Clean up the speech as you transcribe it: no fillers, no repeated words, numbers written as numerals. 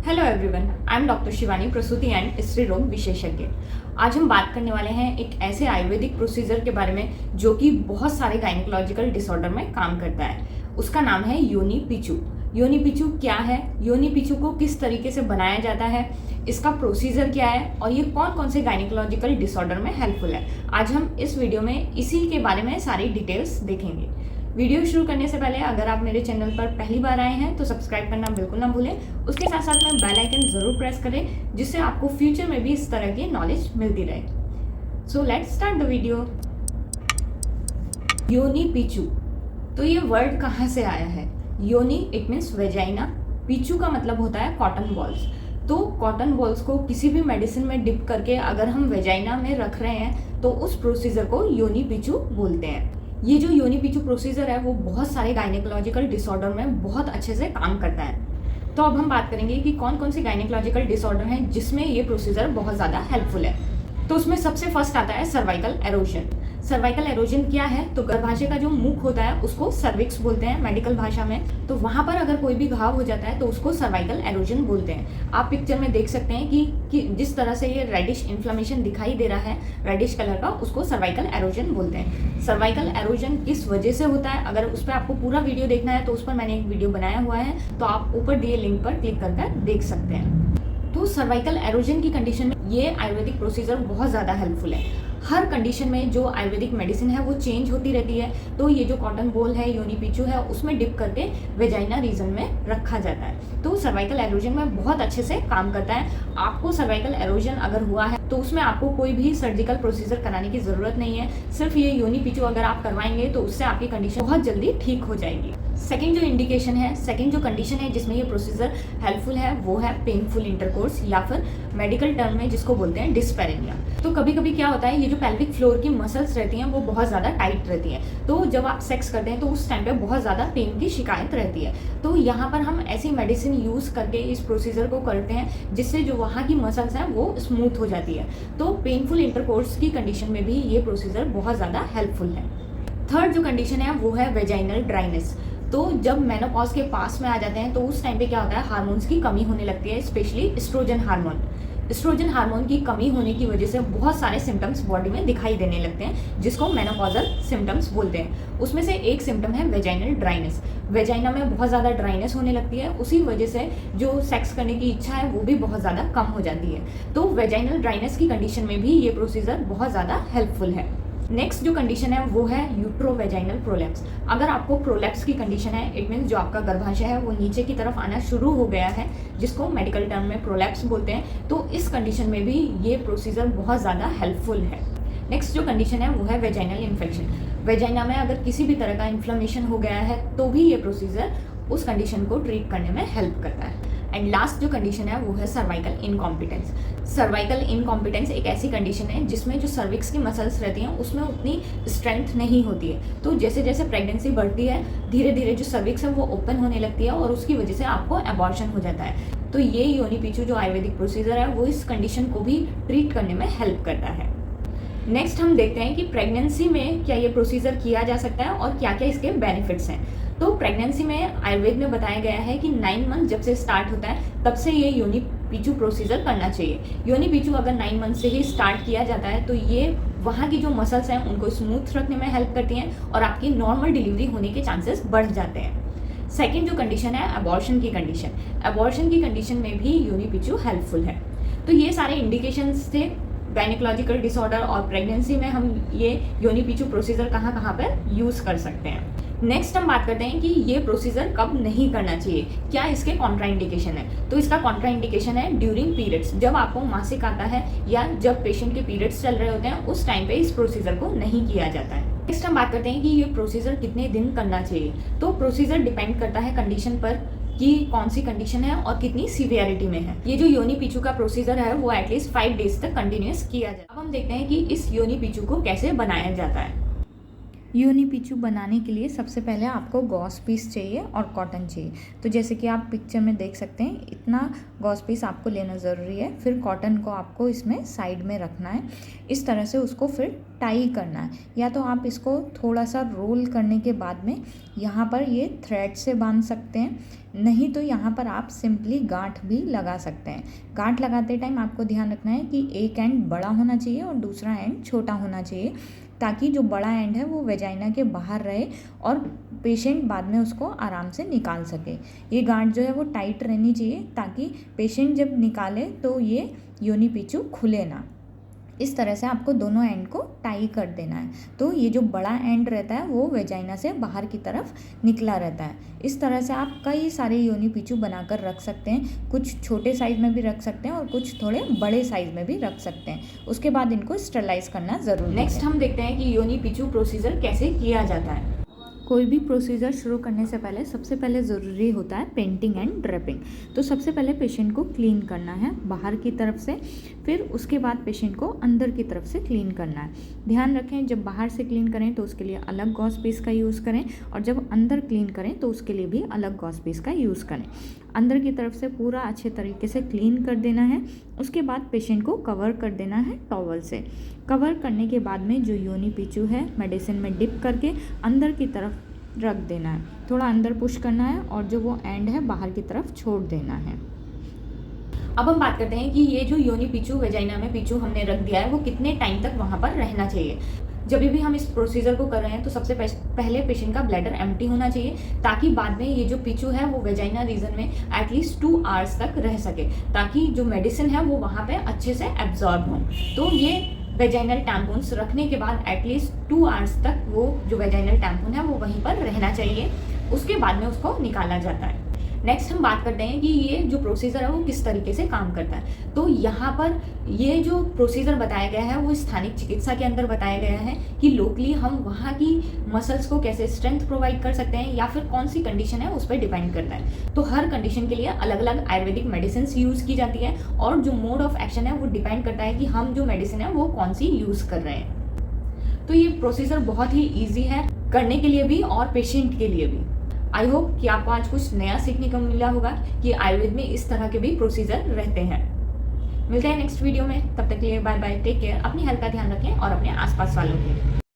Hello everyone, I am doctor Shivani, प्रसूति and स्त्री रोग विशेषज्ञ। आज हम बात करने वाले हैं एक ऐसे आयुर्वेदिक प्रोसीजर के बारे में जो कि बहुत सारे गायनिकोलॉजिकल डिसऑर्डर में काम करता है। उसका नाम है योनि पीचू। योनि पीचू क्या है, योनि पीचू को किस तरीके से बनाया जाता है, इसका प्रोसीजर क्या है और ये कौन कौन से गायनिकोलॉजिकल डिसऑर्डर में हेल्पफुल है। आज हम इस वीडियो में इसी के बारे में सारी डिटेल्स देखेंगे। वीडियो शुरू करने से पहले अगर आप मेरे चैनल पर पहली बार आए हैं तो सब्सक्राइब करना बिल्कुल ना भूलें। उसके साथ साथ में बेल आइकन ज़रूर प्रेस करें जिससे आपको फ्यूचर में भी इस तरह की नॉलेज मिलती रहे। So let's start the video. योनि पीचू, तो ये वर्ड कहाँ से आया है? योनि इट मीन्स वेजाइना, पीचू का मतलब होता है कॉटन बॉल्स। तो कॉटन बॉल्स को किसी भी मेडिसिन में डिप करके अगर हम वेजाइना में रख रहे हैं तो उस प्रोसीजर को योनि पीचू बोलते हैं। ये जो योनि पीचू प्रोसीजर है वो बहुत सारे गायनिकोलॉजिकल डिसऑर्डर में बहुत अच्छे से काम करता है। तो अब हम बात करेंगे कि कौन कौन से गायनिकोलॉजिकल डिसऑर्डर हैं जिसमें ये प्रोसीजर बहुत ज़्यादा हेल्पफुल है। तो उसमें सबसे फर्स्ट आता है सर्वाइकल एरोजन। सर्वाइकल एरोजन क्या है? तो गर्भाशय का जो मुख होता है उसको सर्विक्स बोलते हैं मेडिकल भाषा में। तो वहाँ पर अगर कोई भी घाव हो जाता है तो उसको सर्वाइकल एरोजन बोलते हैं। आप पिक्चर में देख सकते हैं कि जिस तरह से ये रेडिश इन्फ्लेमेशन दिखाई दे रहा है, रेडिश कलर का, उसको सर्वाइकल एरोजन बोलते हैं। सर्वाइकल एरोजन किस वजह से होता है, अगर उस पर आपको पूरा वीडियो देखना है तो उस पर मैंने एक वीडियो बनाया हुआ है, तो आप ऊपर दिए लिंक पर क्लिक करके देख सकते हैं। तो सर्वाइकल एरोजन की कंडीशन में ये आयुर्वेदिक प्रोसीजर बहुत ज़्यादा हेल्पफुल है। हर कंडीशन में जो आयुर्वेदिक मेडिसिन है वो चेंज होती रहती है। तो ये जो कॉटन बॉल है, योनि पीचू है, उसमें डिप करके वेजाइना रीजन में रखा जाता है। तो सर्वाइकल एरोजन में बहुत अच्छे से काम करता है। आपको सर्वाइकल एरोजन अगर हुआ है तो उसमें आपको कोई भी सर्जिकल प्रोसीजर कराने की ज़रूरत नहीं है। सिर्फ ये योनि पीचू अगर आप करवाएंगे तो उससे आपकी कंडीशन बहुत जल्दी ठीक हो जाएगी। सेकेंड जो इंडिकेशन है, सेकेंड जो कंडीशन है जिसमें ये प्रोसीजर हेल्पफुल है वो है पेनफुल इंटरकोर्स, या फिर मेडिकल टर्म में जिसको बोलते हैं डिस्पेरेनिया। तो कभी कभी क्या होता है, ये जो पेल्विक फ्लोर की मसल्स रहती हैं वो बहुत ज़्यादा टाइट रहती हैं। तो जब आप सेक्स करते हैं तो उस टाइम पे बहुत ज़्यादा पेन की शिकायत रहती है। तो यहाँ पर हम ऐसी मेडिसिन यूज़ करके इस प्रोसीजर को करते हैं जिससे जो वहाँ की मसल्स हैं वो स्मूथ हो जाती है। तो पेनफुल इंटरकोर्स की कंडीशन में भी ये प्रोसीजर बहुत ज़्यादा हेल्पफुल है। थर्ड जो कंडीशन है वो है वेजाइनल ड्राइनेस। तो जब मेनोपॉज के पास में आ जाते हैं तो उस टाइम पे क्या होता है, हार्मोन्स की कमी होने लगती है, specially estrogen hormone. Estrogen hormone की कमी होने की वजह से बहुत सारे सिम्टम्स बॉडी में दिखाई देने लगते हैं जिसको मेनोपॉजल सिम्टम्स बोलते हैं। उसमें से एक सिम्टम है वेजाइनल ड्राइनेस। वेजाइना में बहुत ज़्यादा ड्राइनेस होने लगती है, उसी वजह से जो सेक्स करने की इच्छा है वो भी बहुत ज़्यादा कम हो जाती है। तो वेजाइनल ड्राइनेस की कंडीशन में भी ये प्रोसीजर बहुत ज़्यादा हेल्पफुल है। नेक्स्ट जो कंडीशन है वो है यूट्रोवेजाइनल प्रोलैप्स। अगर आपको प्रोलैप्स की कंडीशन है, इट मीन्स जो आपका गर्भाशय है वो नीचे की तरफ आना शुरू हो गया है, जिसको मेडिकल टर्म में प्रोलैप्स बोलते हैं, तो इस कंडीशन में भी ये प्रोसीजर बहुत ज़्यादा हेल्पफुल है। नेक्स्ट जो कंडीशन है वो है वेजाइनल इन्फेक्शन। वेजाइना में अगर किसी भी तरह का इन्फ्लेमेशन हो गया है तो भी ये प्रोसीजर उस कंडीशन को ट्रीट करने में हेल्प करता है। एंड लास्ट जो कंडीशन है वो है सर्वाइकल इनकॉम्पिटेंस। सर्वाइकल इनकॉम्पिटेंस एक ऐसी कंडीशन है जिसमें जो सर्विक्स की मसल्स रहती हैं उसमें उतनी स्ट्रेंथ नहीं होती है। तो जैसे जैसे प्रेगनेंसी बढ़ती है धीरे धीरे जो सर्विक्स है वो ओपन होने लगती है और उसकी वजह से आपको एबॉर्शन हो जाता है। तो ये योनि पीचू जो आयुर्वेदिक प्रोसीजर है वो इस कंडीशन को भी ट्रीट करने में हेल्प करता है। नेक्स्ट हम देखते हैं कि प्रेगनेंसी में क्या ये प्रोसीजर किया जा सकता है और क्या क्या इसके बेनिफिट्स हैं। तो प्रेगनेंसी में आयुर्वेद में बताया गया है कि 9 मंथ जब से स्टार्ट होता है तब से ये योनि पीचू प्रोसीजर करना चाहिए। योनि पीचू अगर 9 मंथ से ही स्टार्ट किया जाता है तो ये वहाँ की जो मसल्स हैं उनको स्मूथ रखने में हेल्प करती हैं और आपकी नॉर्मल डिलीवरी होने के चांसेस बढ़ जाते हैं। सेकेंड जो कंडीशन है एबॉर्शन की कंडीशन। एबॉर्शन की कंडीशन में भी योनि पीचू हेल्पफुल है। तो ये सारे इंडिकेशंस थे गायनिकोलॉजिकल डिसऑर्डर और प्रेगनेंसी में हम ये योनि पीचू प्रोसीजर कहाँ कहाँ पर यूज़ कर सकते हैं। नेक्स्ट हम बात करते हैं कि ये प्रोसीजर कब नहीं करना चाहिए, क्या इसके कॉन्ट्राइंडिकेशन है। तो इसका कॉन्ट्राइंडिकेशन है ड्यूरिंग पीरियड्स, जब आपको मासिक आता है या जब पेशेंट के पीरियड्स चल रहे होते हैं उस टाइम पे इस प्रोसीजर को नहीं किया जाता है। नेक्स्ट हम बात करते हैं कि ये प्रोसीजर कितने दिन करना चाहिए। तो प्रोसीजर डिपेंड करता है कंडीशन पर कि कौन सी कंडीशन है और कितनी सीवियरिटी में है। ये जो योनि पीचू का प्रोसीजर है वो एटलीस्ट 5 डेज तक कंटिन्यूस किया जाए। अब हम देखते हैं कि इस योनि पीचू को कैसे बनाया जाता है। योनी पीचू बनाने के लिए सबसे पहले आपको गॉस पीस चाहिए और कॉटन चाहिए। तो जैसे कि आप पिक्चर में देख सकते हैं, इतना गॉस पीस आपको लेना ज़रूरी है। फिर कॉटन को आपको इसमें साइड में रखना है, इस तरह से उसको फिर टाई करना है। या तो आप इसको थोड़ा सा रोल करने के बाद में यहाँ पर ये थ्रेड से बांध सकते हैं, नहीं तो यहाँ पर आप सिंपली गांठ भी लगा सकते हैं। गांठ लगाते टाइम आपको ध्यान रखना है कि एक एंड बड़ा होना चाहिए और दूसरा एंड छोटा होना चाहिए, ताकि जो बड़ा एंड है वो वेजाइना के बाहर रहे और पेशेंट बाद में उसको आराम से निकाल सके। ये गांठ जो है वो टाइट रहनी चाहिए, ताकि पेशेंट जब निकाले तो ये योनी पीचू खुले ना। इस तरह से आपको दोनों एंड को टाई कर देना है। तो ये जो बड़ा एंड रहता है वो वेजाइना से बाहर की तरफ निकला रहता है। इस तरह से आप कई सारे योनी पीचू बनाकर रख सकते हैं। कुछ छोटे साइज़ में भी रख सकते हैं और कुछ थोड़े बड़े साइज़ में भी रख सकते हैं। उसके बाद इनको स्टरलाइज करना ज़रूरी है। नेक्स्ट हम देखते हैं कि योनी पीचू प्रोसीजर कैसे किया जाता है। कोई भी प्रोसीजर शुरू करने से पहले सबसे पहले ज़रूरी होता है पेंटिंग एंड ड्रेपिंग। तो सबसे पहले पेशेंट को क्लीन करना है बाहर की तरफ से, फिर उसके बाद पेशेंट को अंदर की तरफ से क्लीन करना है। ध्यान रखें, जब बाहर से क्लीन करें तो उसके लिए अलग गॉस पीस का यूज़ करें, और जब अंदर क्लीन करें तो उसके लिए भी अलग गॉस पीस का यूज़ करें। अंदर की तरफ से पूरा अच्छे तरीके से क्लीन कर देना है। उसके बाद पेशेंट को कवर कर देना है टॉवल से। कवर करने के बाद में जो योनी पीचू है मेडिसिन में डिप करके अंदर की तरफ रख देना है। थोड़ा अंदर पुश करना है और जो वो एंड है बाहर की तरफ छोड़ देना है। अब हम बात करते हैं कि ये जो योनी पीचू वेजाइना में पीचू हमने रख दिया है वो कितने टाइम तक वहाँ पर रहना चाहिए। जब भी हम इस प्रोसीजर को कर रहे हैं तो सबसे पहले पेशेंट का ब्लैडर एम्प्टी होना चाहिए, ताकि बाद में ये जो पीचू है वो वेजाइना रीजन में एटलीस्ट 2 आवर्स तक रह सके, ताकि जो मेडिसिन है वो वहाँ पे अच्छे से एब्जॉर्ब हो। तो ये वेजाइनल टैम्पून्स रखने के बाद एटलीस्ट 2 आवर्स तक वो जो वेजाइनल टैम्पून है वो वहीं पर रहना चाहिए। उसके बाद में उसको निकाला जाता है। नेक्स्ट हम बात करते हैं कि ये जो प्रोसीजर है वो किस तरीके से काम करता है। तो यहाँ पर ये जो प्रोसीजर बताया गया है वो स्थानिक चिकित्सा के अंदर बताया गया है कि लोकली हम वहाँ की मसल्स को कैसे स्ट्रेंथ प्रोवाइड कर सकते हैं, या फिर कौन सी कंडीशन है उस पर डिपेंड करता है। तो हर कंडीशन के लिए अलग अलग आयुर्वेदिक मेडिसिन यूज़ की जाती है, और जो मोड ऑफ एक्शन है वो डिपेंड करता है कि हम जो मेडिसिन है वो कौन सी यूज़ कर रहे हैं। तो ये प्रोसीजर बहुत ही ईजी है करने के लिए भी और पेशेंट के लिए भी। आई होप कि आपको आज कुछ नया सीखने को मिला होगा कि आयुर्वेद में इस तरह के भी प्रोसीजर रहते हैं। मिलते हैं नेक्स्ट वीडियो में, तब तक के लिए बाय बाय, टेक केयर, अपनी हेल्थ का ध्यान रखें और अपने आसपास वालों के।